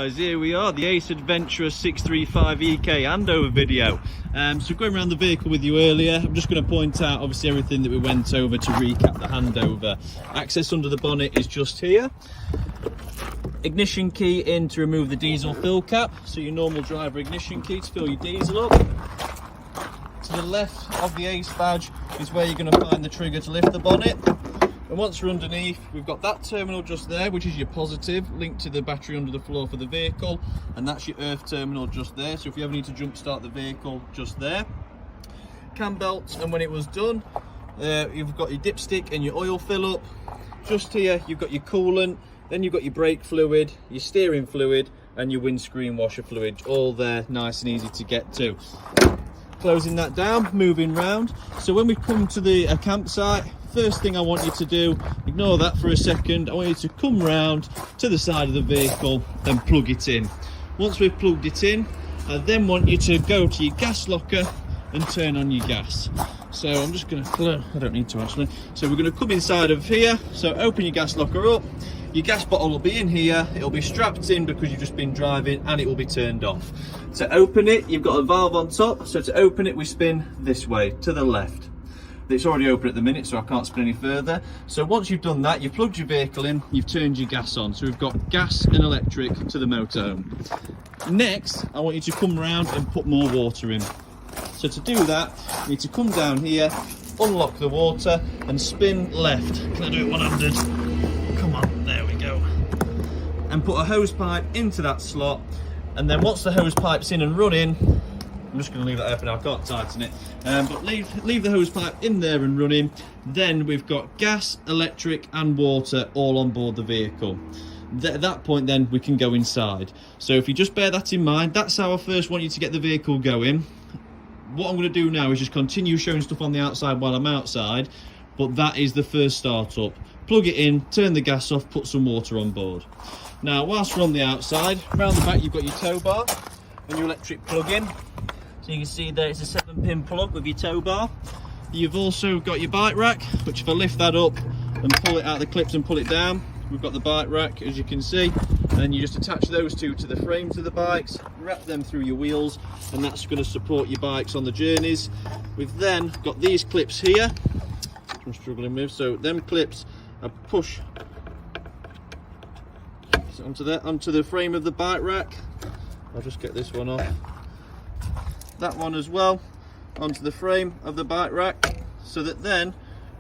guys, here we are, the Ace Adventurer 635 EK handover video. So going around the vehicle with you earlier, I'm just going to point out obviously everything that we went over to recap the handover. Access under the bonnet is just here. Ignition key in to remove the diesel fill cap, so your normal driver ignition key to fill your diesel up. To the left of the Ace badge is where you're going to find the trigger to lift the bonnet. And once you're underneath, we've got that terminal just there, which is your positive, linked to the battery under the floor for the vehicle, and that's your earth terminal just there, so if you ever need to jump start the vehicle, just there. Cam belt, and when it was done, you've got your dipstick and your oil fill up. Just here, you've got your coolant, then you've got your brake fluid, your steering fluid, and your windscreen washer fluid, all there, nice and easy to get to. Closing that down, moving round. So when we come to the campsite, first thing I want you to do, ignore that for a second, I want you to come round to the side of the vehicle and plug it in. Once we've plugged it in, I then want you to go to your gas locker and turn on your gas. So I'm just going to, I don't need to actually, so we're going to come inside of here, so open your gas locker up, your gas bottle will be in here, it'll be strapped in because you've just been driving, and it will be turned off. To open it, you've got a valve on top, so to open it we spin this way, to the left. It's already open at the minute, so I can't spin any further. So once you've done that, you've plugged your vehicle in, you've turned your gas on. So we've got gas and electric to the motorhome. Next, I want you to come around and put more water in. So to do that, you need to come down here, unlock the water, and spin left. Can I do it one-handed? Come on, there we go. And put a hose pipe into that slot. And then once the hose pipe's in and running, I'm just going to leave that open now, I can't tighten it. But leave the hose pipe in there and running. Then we've got gas, electric and water all on board the vehicle. At that point then we can go inside. So if you just bear that in mind, that's how I first want you to get the vehicle going. What I'm going to do now is just continue showing stuff on the outside while I'm outside, but that is the first start up. Plug it in, turn the gas off, put some water on board. Now whilst we're on the outside, around the back you've got your tow bar and your electric plug-in. So you can see there it's a 7-pin plug with your tow bar. You've also got your bike rack, which if I lift that up and pull it out of the clips and pull it down, we've got the bike rack as you can see. And you just attach those two to the frames of the bikes, wrap them through your wheels, and that's going to support your bikes on the journeys. We've then got these clips here, which I'm struggling with. So them clips I push onto the frame of the bike rack. I'll just get this one off. That one as well onto the frame of the bike rack, so that then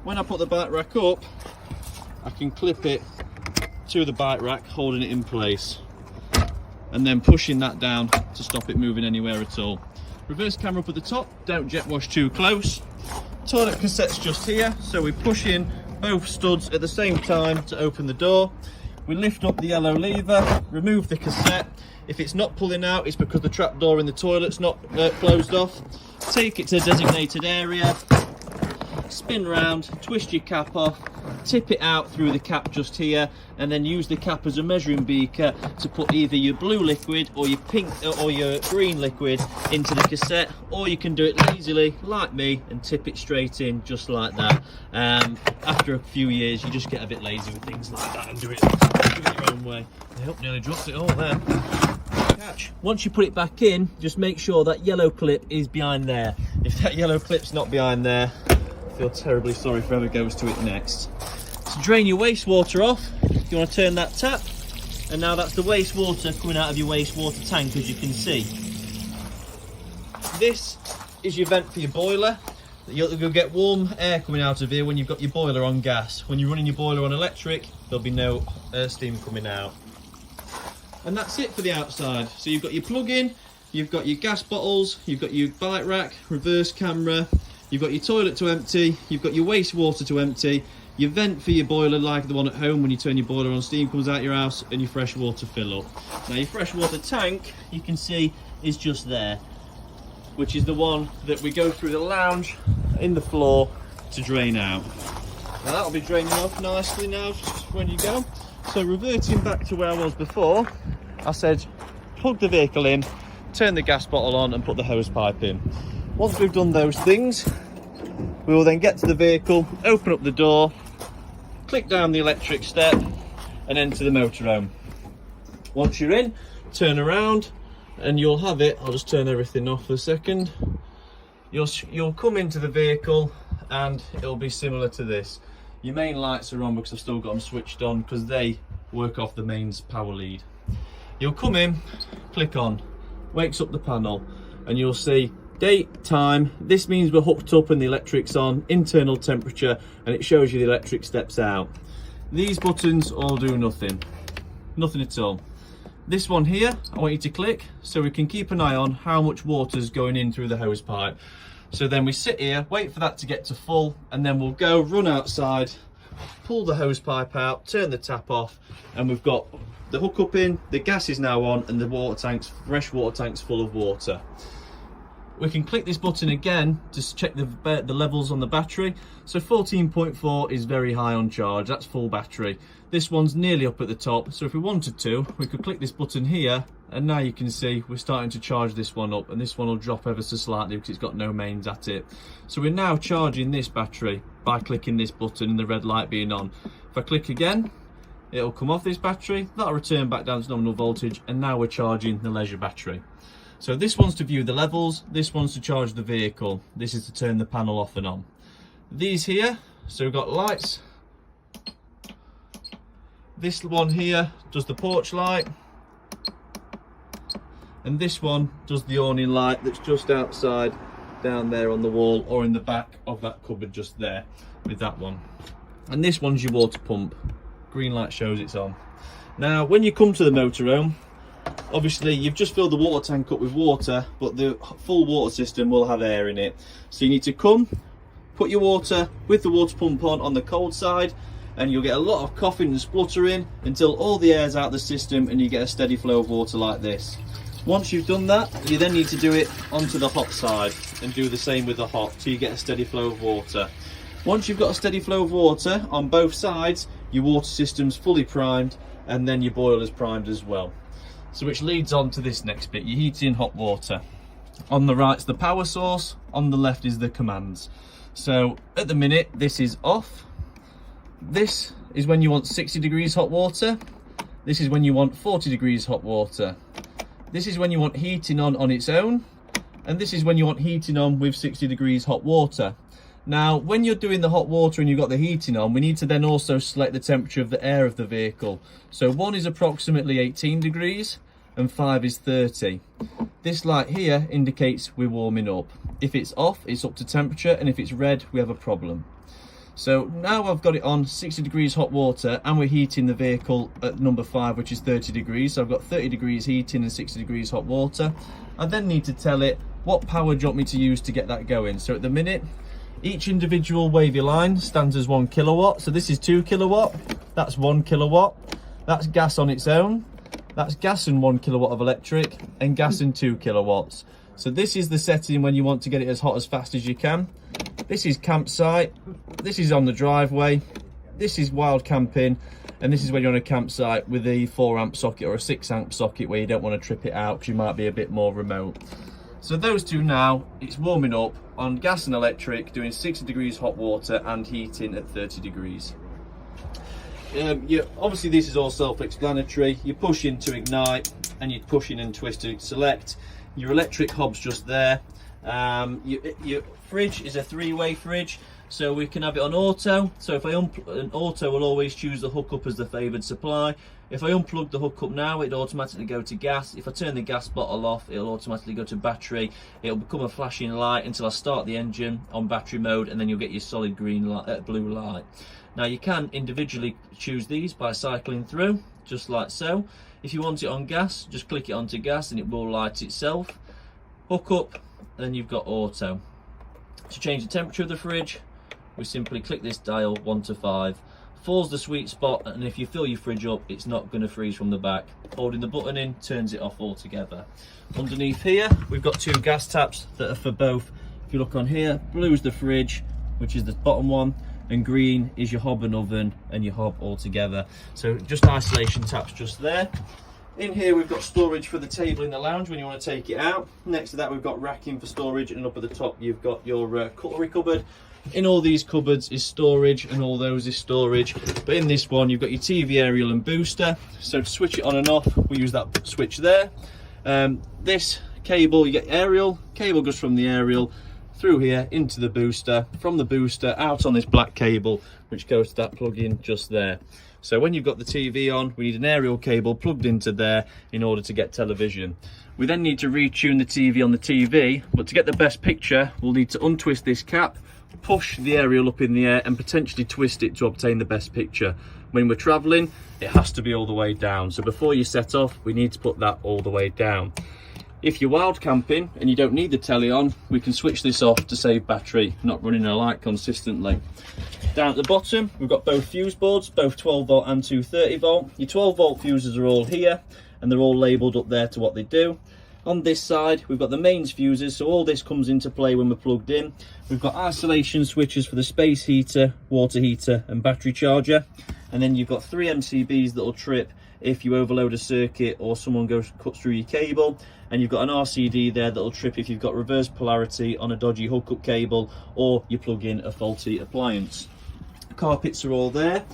when I put the bike rack up I can clip it to the bike rack, holding it in place and then pushing that down to stop it moving anywhere at all. Reverse camera up at the top, don't jet wash too close. Toilet cassette's just here, so we push in both studs at the same time to open the door. We lift up the yellow lever, remove the cassette. If it's not pulling out, it's because the trap door in the toilet's not closed off. Take it to a designated area, spin round, twist your cap off, tip it out through the cap just here, and then use the cap as a measuring beaker to put either your blue liquid or your pink or your green liquid into the cassette, or you can do it lazily like me and tip it straight in just like that. After a few years you just get a bit lazy with things like that and do it your own way. I hope nearly dropped it all there. Catch. Once you put it back in, just make sure that yellow clip is behind there. If that yellow clip's not behind there, I feel terribly sorry for whoever goes to it next. To drain your wastewater off, you want to turn that tap, and now that's the wastewater coming out of your wastewater tank, as you can see. This is your vent for your boiler. You'll get warm air coming out of here when you've got your boiler on gas. When you're running your boiler on electric, there'll be no steam coming out. And that's it for the outside. So you've got your plug-in, you've got your gas bottles, you've got your bike rack, reverse camera, you've got your toilet to empty, you've got your wastewater to empty, your vent for your boiler like the one at home when you turn your boiler on, steam comes out your house, and your fresh water fill up. Now your freshwater tank, you can see, is just there, which is the one that we go through the lounge in the floor to drain out. Now that'll be draining off nicely now when you go. So reverting back to where I was before, I said plug the vehicle in, turn the gas bottle on and put the hose pipe in. Once we've done those things, we will then get to the vehicle, open up the door, click down the electric step and enter the motorhome. Once you're in, turn around and you'll have it. I'll just turn everything off for a second. You'll come into the vehicle and it'll be similar to this. Your main lights are on because I've still got them switched on because they work off the mains power lead. You'll come in, click on, wakes up the panel, and you'll see date, time. This means we're hooked up and the electric's on, internal temperature, and it shows you the electric steps out. These buttons all do nothing at all. This one here, I want you to click so we can keep an eye on how much water's going in through the hose pipe. So then we sit here, wait for that to get to full, and then we'll go run outside, pull the hose pipe out, turn the tap off, and we've got the hook up in, the gas is now on, and the water tank's, fresh water tank's full of water. We can click this button again to check the levels on the battery. So 14.4 is very high on charge, that's full battery. This one's nearly up at the top, so if we wanted to, we could click this button here, and now you can see we're starting to charge this one up, and this one will drop ever so slightly because it's got no mains at it. So we're now charging this battery by clicking this button and the red light being on. If I click again, it'll come off this battery, that'll return back down to nominal voltage, and now we're charging the leisure battery. So this one's to view the levels, this one's to charge the vehicle, this is to turn the panel off and on. These here, so we've got lights. This one here does the porch light, and this one does the awning light that's just outside down there on the wall or in the back of that cupboard just there with that one. And this one's your water pump. Green light shows it's on. Now when you come to the motorhome, obviously you've just filled the water tank up with water, but the full water system will have air in it. So you need to come, put your water with the water pump on the cold side, and you'll get a lot of coughing and spluttering until all the air's out of the system and you get a steady flow of water like this. Once you've done that, you then need to do it onto the hot side and do the same with the hot till you get a steady flow of water. Once you've got a steady flow of water on both sides, your water system's fully primed, and then your boiler's primed as well. So which leads on to this next bit, your heating hot water. On the right's the power source, on the left is the commands. So at the minute this is off. This is when you want 60 degrees hot water. This is when you want 40 degrees hot water. This is when you want heating on its own. And this is when you want heating on with 60 degrees hot water. Now, when you're doing the hot water and you've got the heating on, we need to then also select the temperature of the air of the vehicle. So 1 is approximately 18 degrees and 5 is 30. This light here indicates we're warming up. If it's off, it's up to temperature, and if it's red, we have a problem. So now I've got it on 60 degrees hot water and we're heating the vehicle at number 5, which is 30 degrees. So I've got 30 degrees heating and 60 degrees hot water. I then need to tell it what power do you want me to use to get that going. So at the minute, each individual wavy line stands as 1 kilowatt. So this is 2 kilowatt, that's 1 kilowatt. That's gas on its own. That's gas and 1 kilowatt of electric, and gas and 2 kilowatts. So this is the setting when you want to get it as hot as fast as you can. This is campsite, this is on the driveway, this is wild camping, and this is when you're on a campsite with a 4 amp socket or a 6 amp socket where you don't want to trip it out because you might be a bit more remote. So those two now, it's warming up on gas and electric, doing 60 degrees hot water and heating at 30 degrees. Obviously this is all self-explanatory. You push in to ignite and you push in and twist to select. Your electric hob's just there. Your fridge is a 3-way fridge, so we can have it on auto. So if auto will always choose the hookup as the favoured supply. If I unplug the hookup now, it'll automatically go to gas. If I turn the gas bottle off, it'll automatically go to battery. It'll become a flashing light until I start the engine on battery mode, and then you'll get your solid green light, blue light. Now you can individually choose these by cycling through, just like so. If you want it on gas, just click it onto gas and it will light itself. Hook up, then you've got auto. To change the temperature of the fridge, we simply click this dial 1 to 5. 4's the sweet spot, and if you fill your fridge up, it's not going to freeze from the back. Holding the button in turns it off altogether. Underneath here, we've got 2 gas taps that are for both. If you look on here, blue is the fridge, which is the bottom one, and green is your hob and oven and your hob all together. So just isolation taps just there. In here we've got storage for the table in the lounge when you want to take it out. Next to that we've got racking for storage, and up at the top you've got your cutlery cupboard. in all these cupboards is storage, and all those is storage, but in this one you've got your TV aerial and booster. So to switch it on and off, we use that switch there. This cable, you get aerial, cable goes from the aerial through here into the booster, from the booster out on this black cable, which goes to that plug-in just there. So when you've got the TV on, we need an aerial cable plugged into there in order to get television. We then need to retune the TV on the TV, but to get the best picture, we'll need to untwist this cap, push the aerial up in the air and potentially twist it to obtain the best picture. When we're traveling, it has to be all the way down. So before you set off, we need to put that all the way down. If you're wild camping and you don't need the telly on, we can switch this off to save battery, not running a light consistently. Down at the bottom, we've got both fuse boards, both 12 volt and 230 volt. Your 12 volt fuses are all here, and they're all labelled up there to what they do. On this side, we've got the mains fuses, so all this comes into play when we're plugged in. We've got isolation switches for the space heater, water heater and battery charger. And then you've got 3 MCBs that'll trip if you overload a circuit or someone cuts through your cable. And you've got an RCD there that'll trip if you've got reverse polarity on a dodgy hookup cable or you plug in a faulty appliance. Carpets are all there.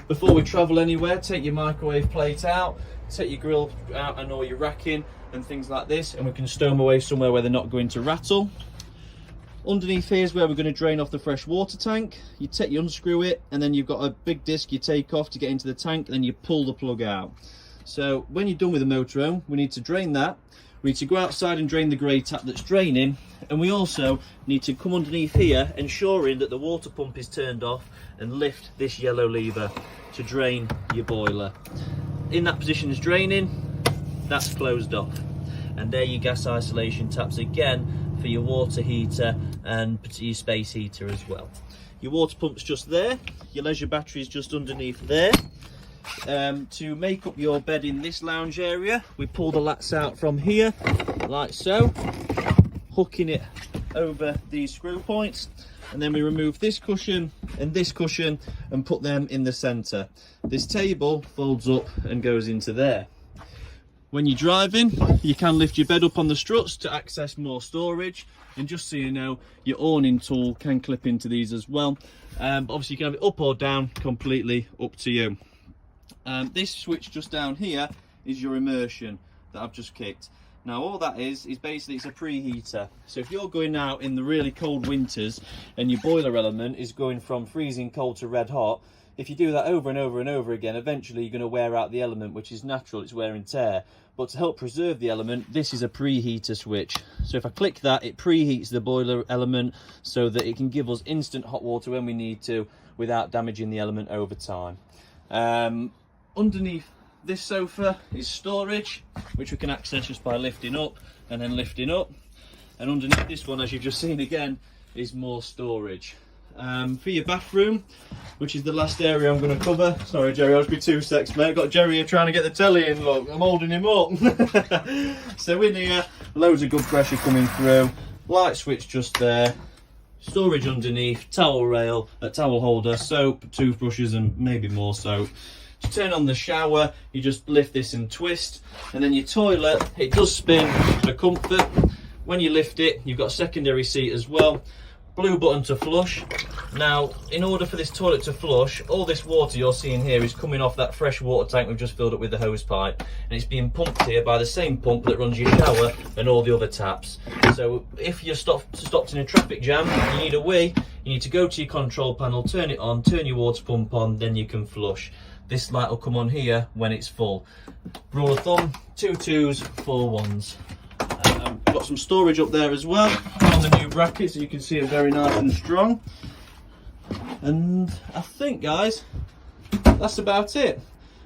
Before we travel anywhere, take your microwave plate out, take your grill out and all your racking and things like this, and we can stow them away somewhere where they're not going to rattle. Underneath here is where we're going to drain off the fresh water tank. You unscrew it, and then you've got a big disc you take off to get into the tank, and then you pull the plug out. So when you're done with the motorhome, we need to drain that. We need to go outside and drain the grey tap that's draining, and we also need to come underneath here, ensuring that the water pump is turned off, and lift this yellow lever to drain your boiler. In that position is draining, that's closed off. And there your gas isolation taps again for your water heater and your space heater as well. Your water pump's just there, your leisure battery is just underneath there. To make up your bed in this lounge area, we pull the lats out from here like so, hooking it over these screw points, and then we remove this cushion and put them in the center. This table folds up and goes into there. When you're driving, you can lift your bed up on the struts to access more storage, and just so you know, your awning tool can clip into these as well. But obviously you can have it up or down, completely up to you. This switch just down here is your immersion that I've just kicked. Now all that is basically it's a preheater. So if you're going out in the really cold winters and your boiler element is going from freezing cold to red hot, if you do that over and over and over again, eventually you're going to wear out the element, which is natural, it's wear and tear. But to help preserve the element, this is a preheater switch. So if I click that, it preheats the boiler element so that it can give us instant hot water when we need to without damaging the element over time. Underneath this sofa is storage, which we can access just by lifting up and then lifting up. And underneath this one, as you've just seen again, is more storage. For your bathroom, which is the last area I'm going to cover. Sorry Jerry, I'll just be 2 secs mate. I've got Jerry here trying to get the telly in, look, I'm holding him up. So in here, loads of good pressure coming through, light switch just there, storage underneath, towel rail, a towel holder, soap, toothbrushes and maybe more soap. To turn on the shower, you just lift this and twist, and then your toilet, it does spin for comfort. When you lift it, you've got a secondary seat as well. Blue button to flush. Now, in order for this toilet to flush, all this water you're seeing here is coming off that fresh water tank we've just filled up with the hose pipe, and it's being pumped here by the same pump that runs your shower and all the other taps. So if you're stopped in a traffic jam, you need a wee, you need to go to your control panel, turn it on, turn your water pump on, then you can flush. This light will come on here when it's full. Rule of thumb, 2 2s, 4 1s. Got some storage up there as well on the new bracket, so you can see it very nice and strong. And I think, guys, that's about it.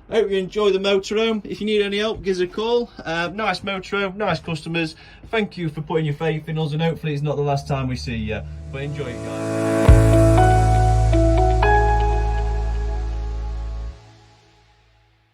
I hope you enjoy the motorhome. If you need any help, give us a call. Nice motorhome, nice customers. Thank you for putting your faith in us, and hopefully it's not the last time we see you. But enjoy it, guys.